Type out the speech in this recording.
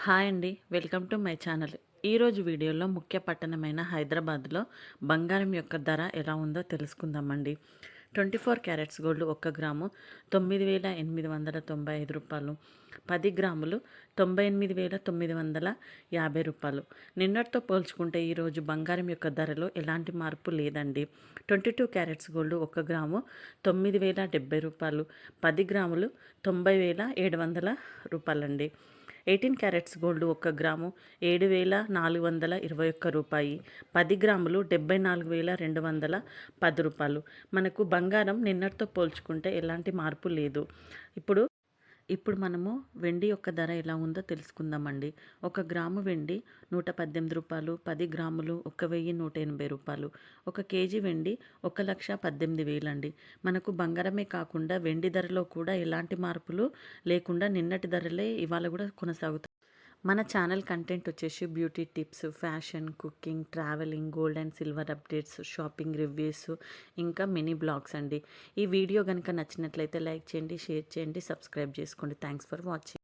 Hi అండి, welcome to my channel. ఈరోజు వీడియోలో ముఖ్య పట్టణమైన హైదరాబాద్లో బంగారం యొక్క ధర ఎలా ఉందో తెలుసుకుందామండి. 24 క్యారెట్స్ గోల్డ్ 1 గ్రాము 9,895 రూపాయలు, 10 గ్రాములు 98,950 రూపాయలు. నిన్నటితో పోల్చుకుంటే ఈరోజు బంగారం యొక్క ధరలో ఎలాంటి మార్పు లేదండి. 22 క్యారెట్స్ గోల్డ్ 1 గ్రాము 9,070 రూపాయలు, 10 గ్రాములు 90,700 రూపాయలండి. 18 క్యారెట్స్ గోల్డ్ 1 గ్రాము 7,421 రూపాయి, 10 గ్రాములు 74,210 రూపాయలు. మనకు బంగారం నిన్నటితో పోల్చుకుంటే ఎలాంటి మార్పు లేదు. ఇప్పుడు మనము వెండి యొక్క ధర ఎలా ఉందో తెలుసుకుందామండి. 1 గ్రాము వెండి 118 రూపాయలు, 10 గ్రాములు 1,180 రూపాయలు, 1 కేజీ వెండి 1,18,000 అండి. మనకు బంగారమే కాకుండా వెండి ధరలో కూడా ఎలాంటి మార్పులు లేకుండా నిన్నటి ధరలే ఇవాళ కూడా కొనసాగుతాయి. మన ఛానల్ కంటెంట్ వచ్చేసి beauty tips, fashion, cooking, travelling, gold and silver updates, shopping reviews, ఇంకా మినీ బ్లాగ్స్ అండి. ఈ వీడియో కనుక నచ్చినట్లయితే లైక్ చేయండి, షేర్ చేయండి, సబ్స్క్రైబ్ చేసుకోండి. Thanks for watching.